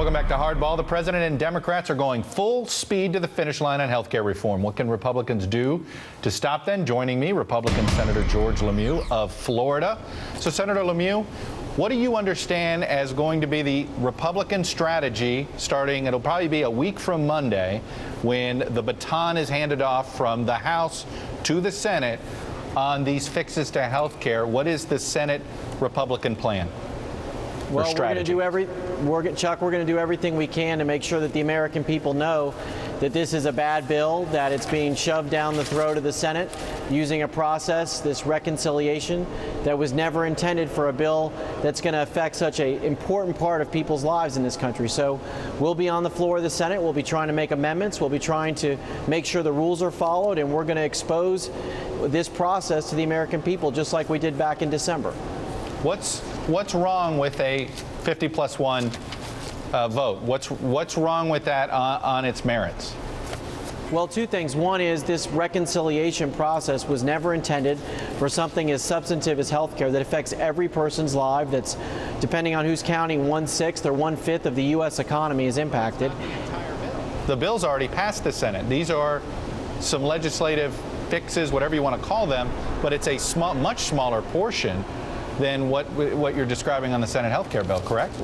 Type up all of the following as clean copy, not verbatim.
Welcome back to Hardball. The president and Democrats are going full speed to the finish line on health care reform. What can Republicans do to stop them? Joining me, Republican Senator George LeMieux of Florida. So, Senator LeMieux, what do you understand as going to be the Republican strategy starting, it'll probably be a week from Monday, when the baton is handed off from the House to the Senate on these fixes to health care? What is the Senate Republican plan? Well, we're going to do everything we can to make sure that the American people know that this is a bad bill, that it's being shoved down the throat of the Senate using a process, this reconciliation, that was never intended for a bill that's going to affect such an important part of people's lives in this country. So we'll be on the floor of the Senate. We'll be trying to make amendments. We'll be trying to make sure the rules are followed, and we're going to expose this process to the American people, just like we did back in December. What's wrong with a 50+1 vote? What's wrong with that on its merits? Well, two things. One is this reconciliation process was never intended for something as substantive as health care that affects every person's life, that's, depending on who's counting, 1/6 or 1/5 of the U.S. economy is impacted. The bill's already passed the Senate. These are some legislative fixes, whatever you want to call them, but it's a much smaller portion than what you're describing on the Senate health care bill, correct?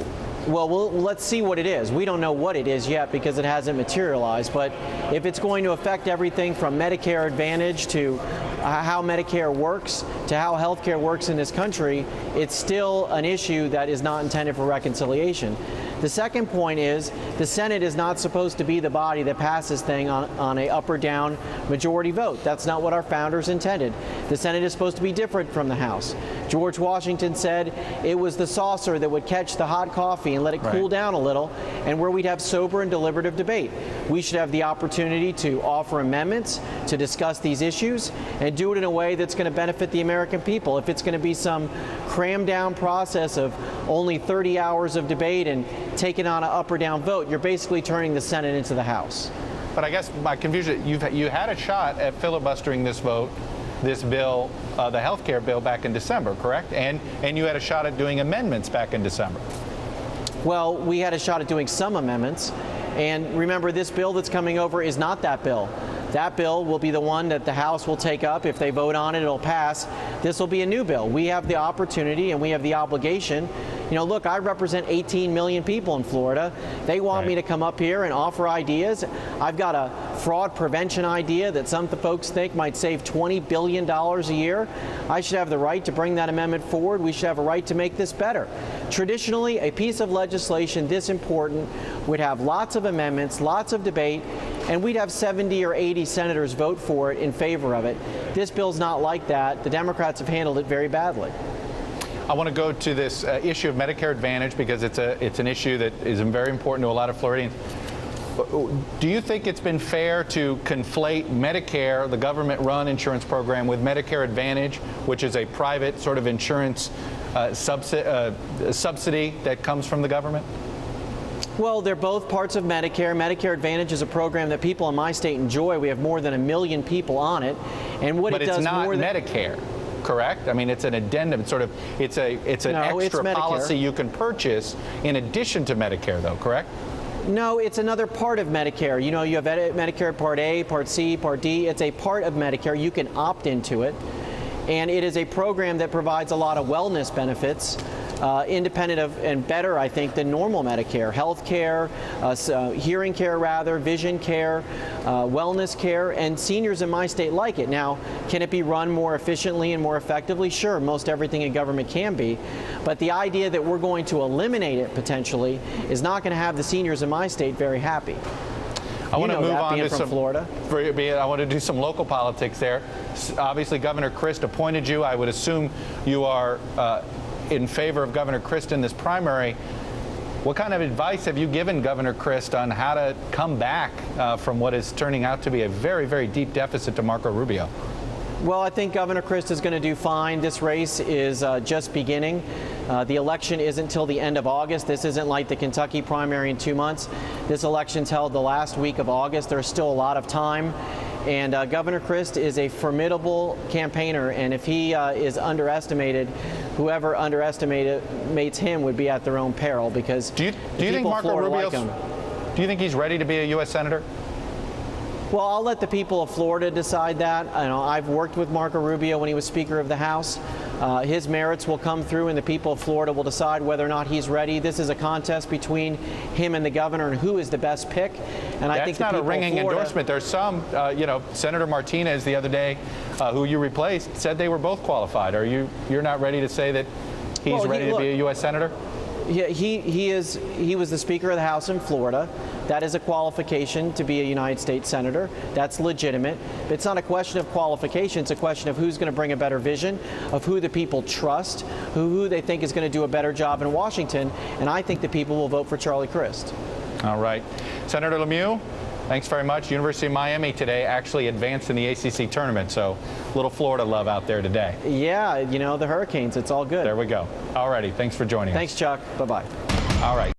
Well, let's see what it is. We don't know what it is yet because it hasn't materialized. But if it's going to affect everything from Medicare Advantage to how Medicare works to how health care works in this country, it's still an issue that is not intended for reconciliation. The second point is the Senate is not supposed to be the body that passes things on a up or down majority vote. That's not what our founders intended. The Senate is supposed to be different from the House. George Washington said it was the saucer that would catch the hot coffee and let it cool down a little, and where we'd have sober and deliberative debate. We should have the opportunity to offer amendments, to discuss these issues, and do it in a way that's going to benefit the American people. If it's going to be some crammed down process of only 30 hours of debate and taking on an up or down vote, you're basically turning the Senate into the House. But I guess my confusion, you had a shot at filibustering this bill, the health care bill, back in December, correct? And you had a shot at doing amendments back in December. Well, we had a shot at doing some amendments. And remember, this bill that's coming over is not that bill. That bill will be the one that the House will take up. If they vote on it, it'll pass. This will be a new bill. We have the opportunity and we have the obligation. You know, look, I represent 18 million people in Florida. They want me to come up here and offer ideas. I've got a fraud prevention idea that some folks think might save $20 billion a year. I should have the right to bring that amendment forward. We should have a right to make this better. Traditionally, a piece of legislation this important would have lots of amendments, lots of debate, and we'd have 70 or 80 senators vote for it in favor of it. This bill's not like that. The Democrats have handled it very badly. I want to go to this issue of Medicare Advantage because it's an issue that is very important to a lot of Floridians. Do you think it's been fair to conflate Medicare, the government-run insurance program, with Medicare Advantage, which is a private sort of insurance subsidy that comes from the government? Well, they're both parts of Medicare. Medicare Advantage is a program that people in my state enjoy. We have more than 1 million people on it, and what it does more than Medicare. Correct? I mean, it's an addendum. It's sort of it's an extra policy you can purchase in addition to Medicare, though. Correct? No, it's another part of Medicare. You know, you have Medicare Part A, Part C, Part D. It's a part of Medicare. You can opt into it, and it is a program that provides a lot of wellness benefits. Independent of and better, I think, than normal Medicare. Health care, hearing care rather, vision care, wellness care, and seniors in my state like it. Now, can it be run more efficiently and more effectively? Sure, most everything in government can be. But the idea that we're going to eliminate it potentially is not going to have the seniors in my state very happy. I want to move on to some Florida. I want to do some local politics there. Obviously, Governor Christ appointed you. I would assume you are in favor of Governor Christ in this primary. What kind of advice have you given Governor Christ on how to come back from what is turning out to be a very, very deep deficit to Marco Rubio? Well, I think Governor Christ is going to do fine. This race is just beginning. The election isn't until the end of August. This isn't like the Kentucky primary in 2 months. This election's held the last week of August. There's still a lot of time. And Governor Christ is a formidable campaigner, and if he is underestimated, whoever underestimates him would be at their own peril, because do you think Marco Rubio? Do you think he's ready to be a U.S. Senator? Well, I'll let the people of Florida decide that. I've worked with Marco Rubio when he was Speaker of the House. His merits will come through, and the people of Florida will decide whether or not he's ready. This is a contest between him and the governor, and who is the best pick. And I think that's not a ringing endorsement. There's some, Senator Martinez the other day, who you replaced, said they were both qualified. You're not ready to say that he's ready to be a U.S. Senator? Yeah, he was the Speaker of the House in Florida. That is a qualification to be a United States Senator. That's legitimate. It's not a question of qualification. It's a question of who's going to bring a better vision, of who the people trust, who they think is going to do a better job in Washington. And I think the people will vote for Charlie Crist. All right. Senator LeMieux, thanks very much. University of Miami today actually advanced in the ACC tournament, so a little Florida love out there today. Yeah, the Hurricanes, it's all good. There we go. All righty, thanks for joining us. Thanks, Chuck. Bye-bye. All right.